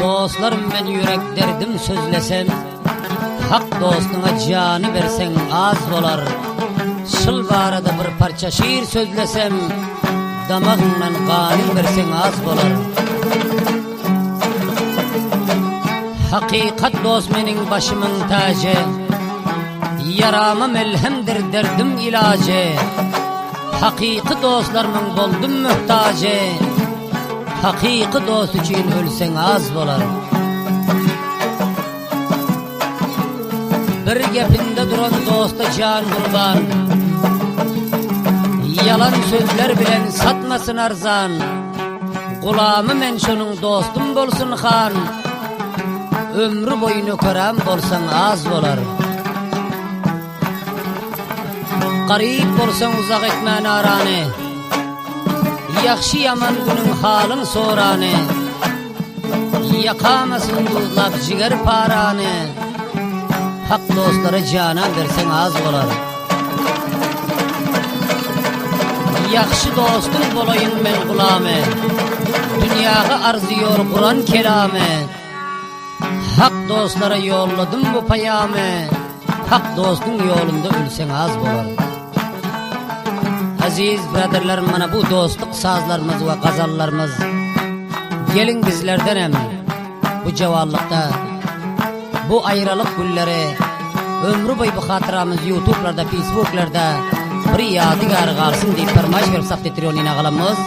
Dostlarım ben yürek derdim sözlesem, hak dostuna canı versen az bolar. Şıl barada bir parça şiir sözlesem, damağından kanı versen az bolar. Hakikat dost menin başımın tacı, yarama melhemdir derdim ilacı. Hakiki dostlarımın boldum mühtacı, hakiki dost için ölsen az bolar. Bir gepinde duran dosta can kurban, yalan sözler bilen satmasın arzan. Gulamı men şunun dostum bolsun han, ömrü boyunu kören bolsan az bolar. Garip bolsan uzak etmen arani, yakşı yaman günün halın sorani. Yakamasın duzlap ciger parani, hak dostlara canan versen az bolar. Yakşı dostum bolayın men gulame, dünyaga arziyor Kur'an kelame. Hak dostlara yolladım bu payame, hak dostun yolunda ölsen az bolar. Aziz braderlerim, mana bu dostluk sazlarımız ve gazallarımız. Gelin bizlerden hem bu cevallıkta, bu ayrılık gülleri, ömrü boyu bu hatıramız YouTube'larda, Facebook'larda bir yadigar kalsın deyip permaş verip saptetiriyon inağalamız.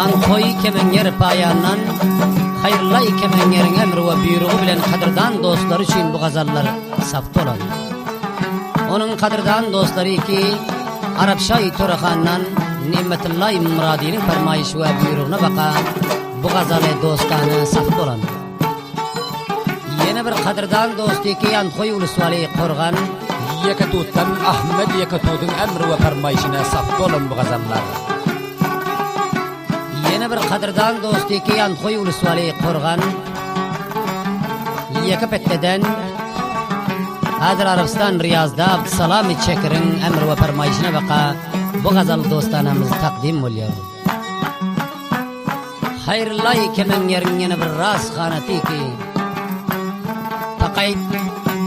Ankoy kemenger payandan, hayırlay kemengerin emri ve buyruğu bilen kadırdan dostlar için bu gazallar saftı olan. Onun kadırdan dostları ki Arapşay Torakhan'dan Nimetullahi Muradi'nin fermayış ve buyruğuna baka bu gazalı dostanı saftı olan. Yine bir kadırdan dostu ki Ankoy Ulusvali Korgan Yekatut'tan Ahmet Yekatut'un emri ve fermayışına saftı olan bu gazallar. Yine bir kadırdan dostu ki Ankoy Ulusvali Korgan Yekapette'den Hazır Arabistan Riyaz'da Abdüsalami Çekir'in emri ve fermayışına baka bu gazal dostanımız takdim oluyor. Hayırlay kemengerin yine bir ras khanati ki Takayt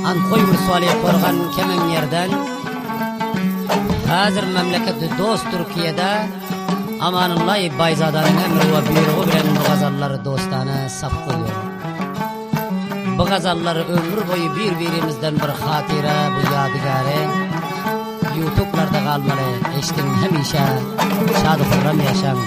Ankoy Ulusvali Korgan kemengerden hazır memleketi dost Türkiye'de Amanullahi Bayzada'nın emri ve buyruğu bilen bu gazalları dostana saf koyuyor. Bu gazalları ömür boyu birbirimizden bir hatire, bu yadigare YouTube'larda kalmalı, eştin hemişe şadı hurram yaşam.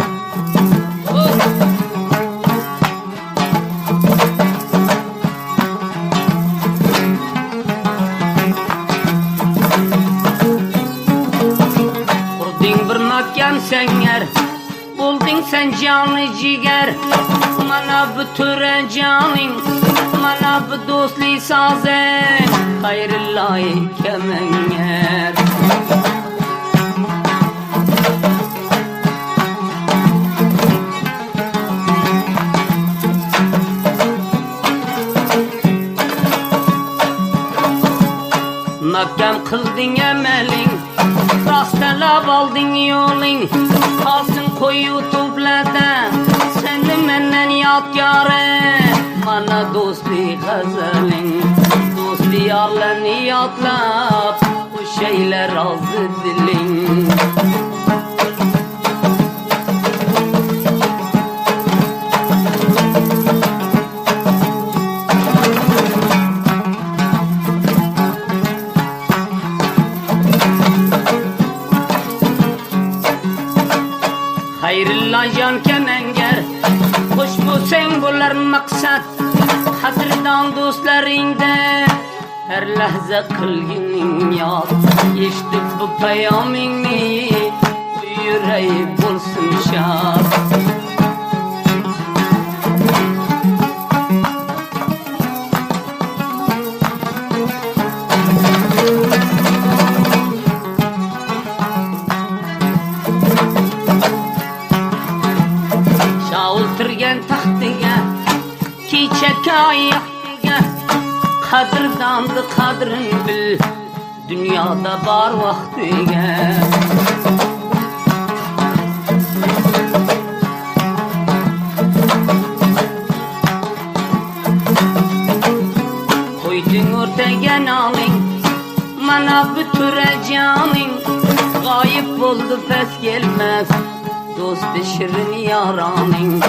Kurdin bir makan senger, buldun sen canı ciger, mana bütüre canın, mana bu dostli sazen, hayırlahi kemenger. Mahkem kıldın emelin, rastelab aldın yolun, kalsın koy YouTube'larda seni menden yadgâre. Mana dostli gazalin, dostli yarlarını yadlap, bu şeyler razı dilin. Hayrıllah can kemenger, hoş bu sen bular maksat. Hatırdan dostlarında her lahza kılgının yad. Yeştik bu peyamini, bu yüreği bulsun şad. Şaultırgen tahtıya, ki çekayaktıya, kadırdandı kadrın bil, dünyada bar vaktiye. inaning mana büture caning gayip oldu pes gelmez dost şirin yaraning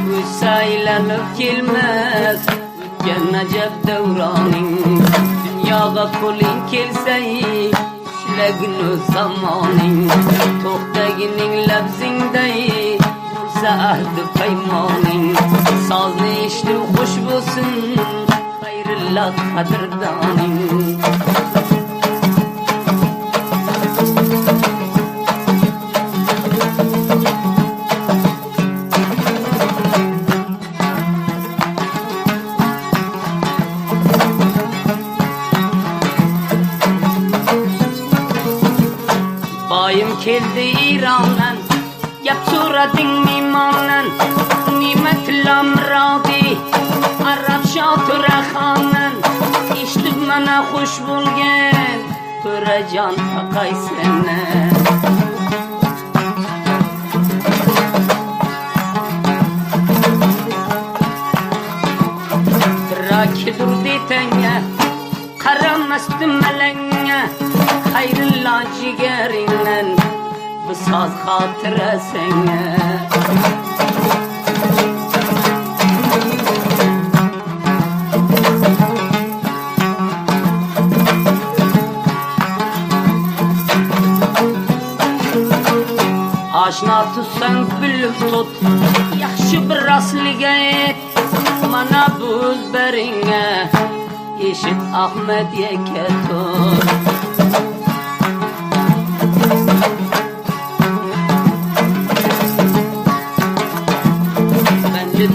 Hüseylenip gelmez Ütgen acep devraning Dünyada kulin kelseyi Şlegin zamaning Tohtaginin lebzindeyi Dursa ahdi peymaning Sazlı işlim hoş bulsun Hayrıllah kadirdaning Bayım keldi İran'dan Yap suratın mimandan Nimet lamradi Arap şatıra xandan İştik bana hoş bulgen Töre can takay sene Raki durdi tenge Karamastı melenge Hayrıllah cigerinden Bu saz hatıra sene Aşna tutsan bilip tut Yaxşı bir rastlığa et Mana buz beringe Eşit Ahmet yeke tut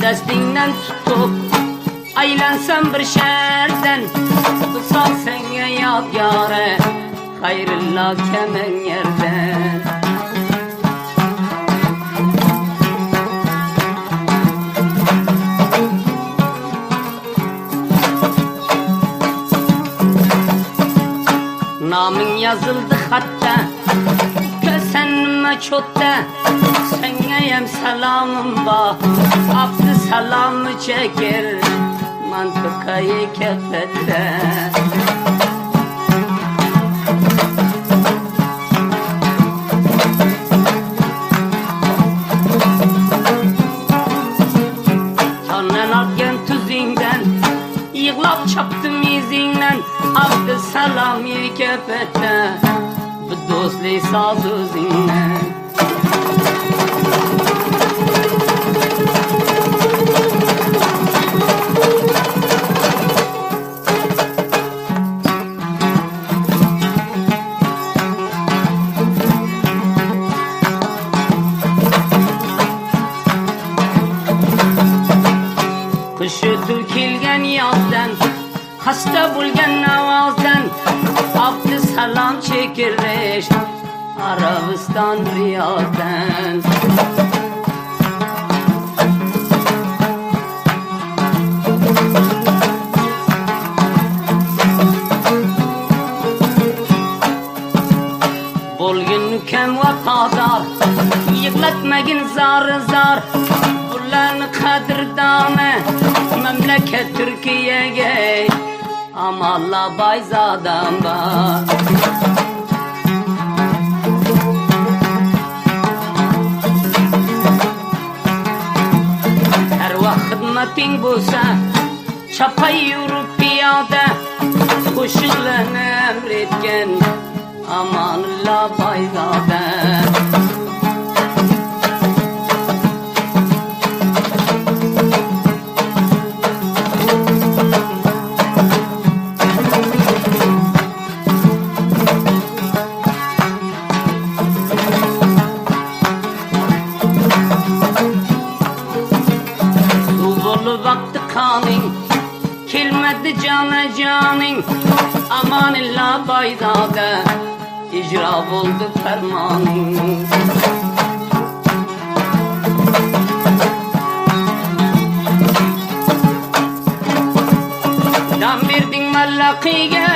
Destinden tutup Aylansam bir şerden Kısal senge yadigarı Hayrıllah kemen yerden Namın yazıldı hatta Kösenime çotta Seneyem selamım ba Abdü salamı çekir Mantıkayı kefette Tannen atgen tüzinden Yığlap çaptım izinden Abdü salamı kefette Bu dostli sazı zinne Kışı Türkilgen yazdan Hasta bulgen navazdan Abdü salam çekirreş Arabistan Riyad'dan Bulgin nükem vefadar Yıklatmagin zar zar Bulan kadirdame Memleket Türkiye'ye Amalla bayzadan ba Her vakit hidmetin bulsa Çapay yürüp piyade Koşullarını emretken Amanullah bayzade Vakti kanin Kilmedi cana canin Amanillah baydade İcra oldu fermanin Dam verdin mallakıge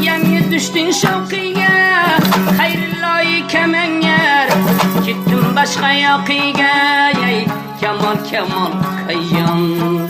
Yemi düştün şavkıge Hayrillahi kemen yer Gittin başka yakıge Kemal Kemal Kayyan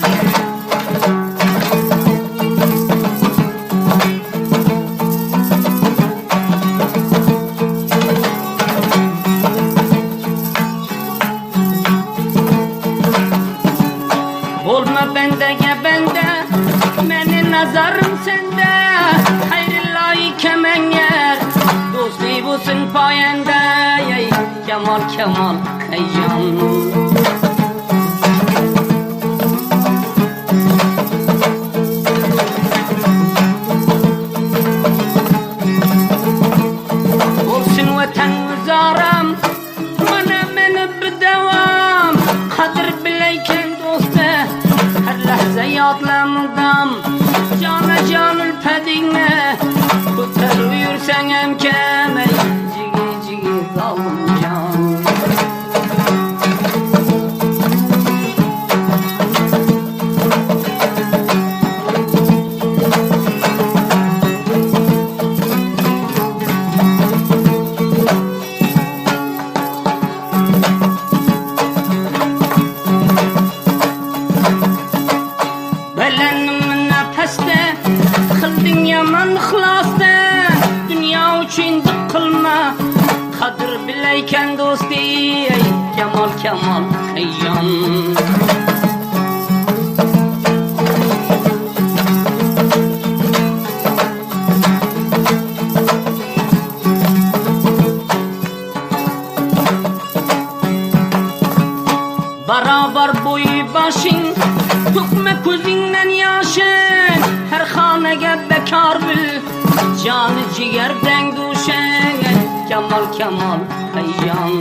Kemal Kemal Kayyan. Olsun vatan uzaram, bana beni bedevam. Kadir bileyken dosta, her lahza yadlamıdam. Cana canül pedinle, tutar uyursan emkeme. Cigi cigi zalim can. Belenim'in nefeste, kıldın yaman ıhlasta. Dünya için dıkılma, kadir bileyken dosti. Kemal Kemal Kayyan. Barabar boyu başın, tukme kuzinden yaşın. Her hanege bekar bil, canı ciğerden düşen. Kemal Kemal Kayyan.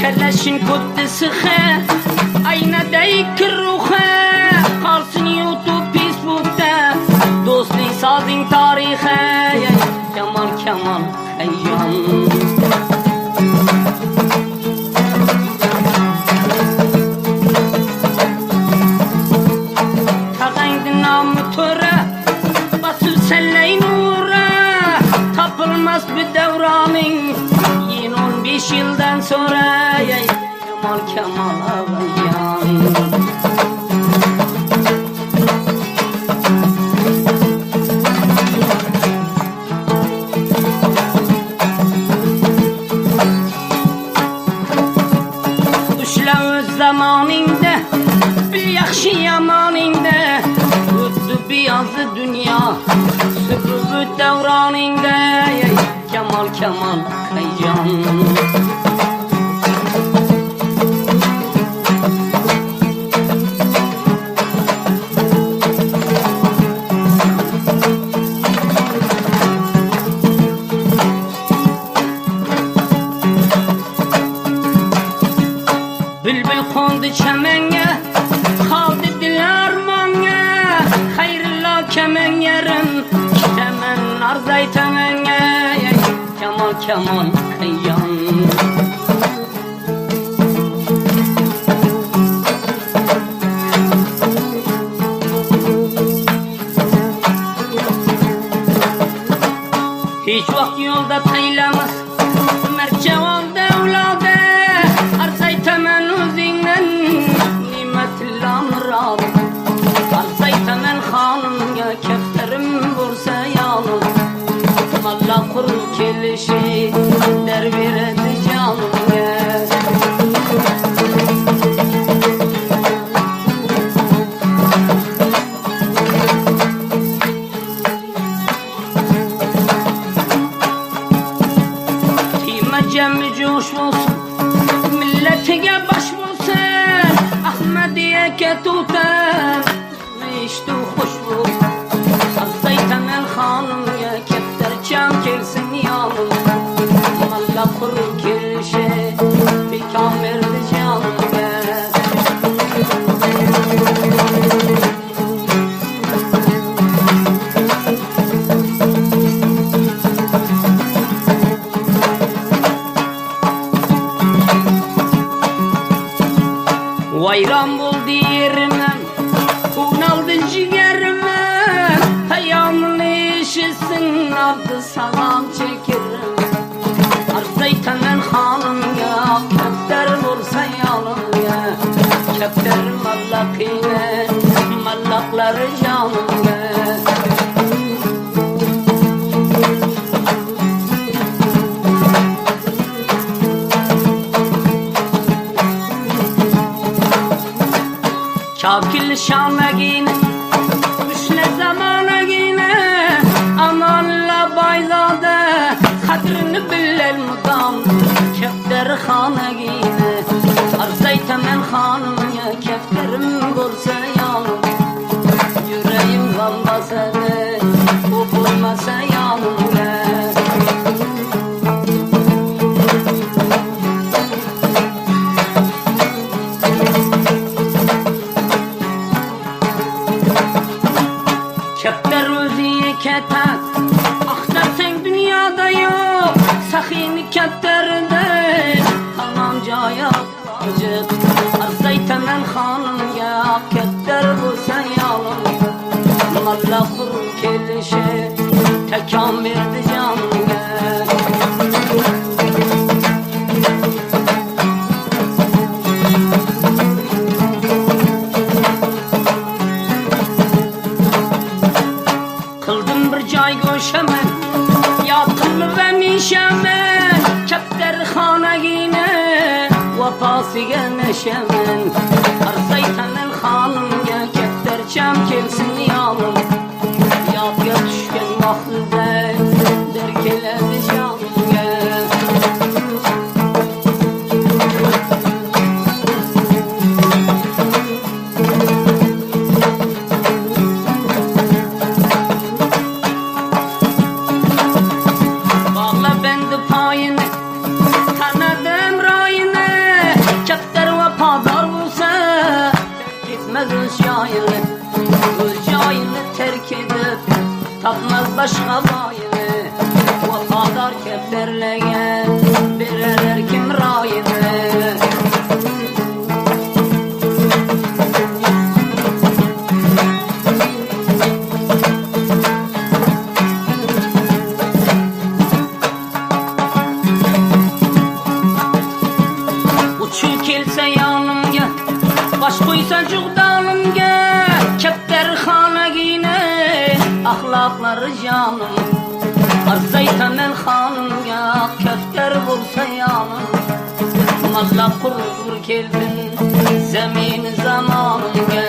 Keleşin kutlu sıkı, ayna deyik ruhe. Kalsın YouTube Facebook'ta, dostluğu sazın tarihe. Kemal Kemal Kayyan. Tağaydı namı töre, basıl selleyin uğra. Tapılmaz bir devranın, yine 15 yıldan sonra. Kemal Kemal Kayyan. Zamanında bir yaxşı yamanında, öttü bir yazı dünya sürübü devranında. Kemal Kemal Kayyan. Bülbül kondu çemenge, kaldı dilarmanga. Hayrıllah kemen yerim, temen arzay temenge. Kemal Kemal Kayyan. Hiç vakt yolda taylamaz, mercevan devlade. Arzay temen uzinden, nimetillah mırad. Arzay temen hanımga, kefterim bursa yalın. Allah kurul kelişi, der veredi canımga. Cemmi coş olsun, milletine baş olsun. Ahmediye ketutan, işte hoş olsun. Arzaytan el hanım ya, kefter çam kelsin yalın. Allah kurur kelişe, bir kamerli canım ya. Vayran buldu yerime, kun aldı ciğerime. Hayamın işisin, ardı salam çekirim. Arzay temen hanım ya, kefter vursa yalım ya. Kefterim mallakine, mallakları canım ya. Şakil şamegin dam kefter xonagine arzaytaman xonimga kefterim bo'lsa yonim yüreğim kalmasa da o bulmasa yanımda kefter özüye keter aktar sen dünyada yok sakini kefterde kanamcaya acık arzaytaman xonimga kefter bo'lsa yonim malla kurum kelişe tekam verdi canımga kıldım bir cay göşemen yatımı ve mişemen kefter xonagine vafasıga neşemen arzaytaman xonimga kefterçam kelsin yonim yodga tushgan vaqtida der keladi jonimga bağla bendi payini tanadım rayini kefter vafador bo'lsa gitmez öz joyini öz joyini terk edip tapmaz başka bayini vafador kefterlerge verer kim rayini uçu kelse yanımga baş koysa cugdanımga kefter xonagine ahlakları canım arzaytaman xonimga kefter bo'lsa yonim malla qurur keldin zamin zamonimga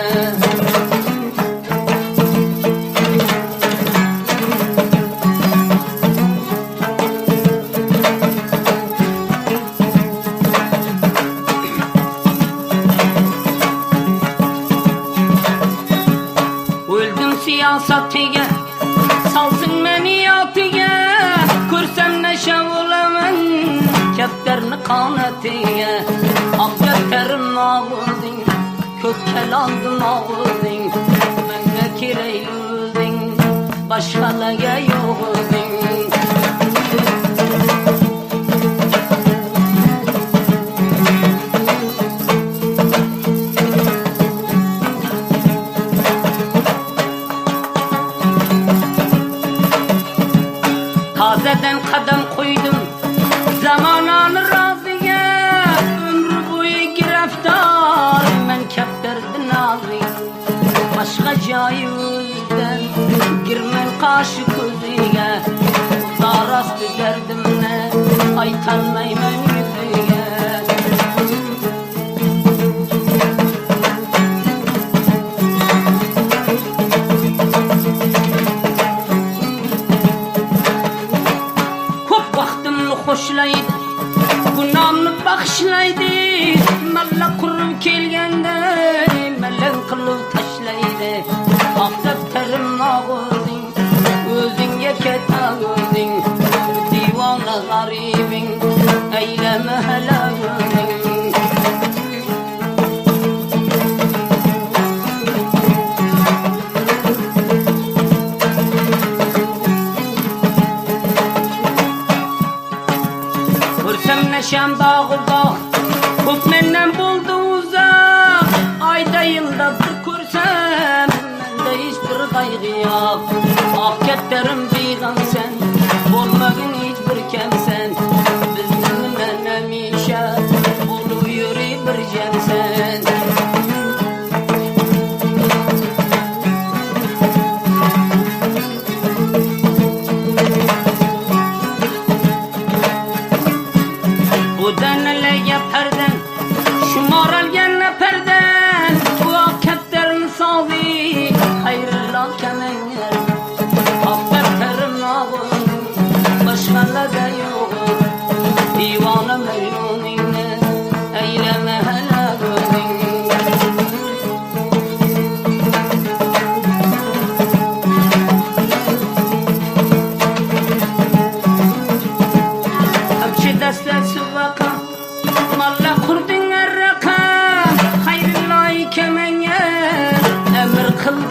öldüm siyasatiga salsın meni yotiga ko'rsam neşe olaman kefterni qonatiga ak kefterim og'ilding ko'kkalandim og'ilding menga keraklding boshqalarga yo'g'ilding tazeden kadem koydum zamananı razıya ömrü boyu gireftar men kefterdi nazı başka cayızden girmen karşı közüge dar astı derdimle aytanmaymen yüzüge hoşlaydı günahımni bağışlaydı malla kurum kelgende mellen qilib tashlaydi ak defterim og'ilding o'zingga ketag'ilding divona g'aribing aylama halag'ilding neşem bağı bağ Kop menden buldu uzak Ayda yılda bir ko'rsam Mende hiçbir kaygı yok Ak ketlerim bigan sen Olmagın hiçbir kemsen Bizden men emişe Olu yürü bir cemsen Udanlarga perden Shumoralgan perden Bu ketlerin savi Hayrlar kemenler Ak ketler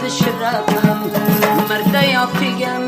şirabım Merde yapigem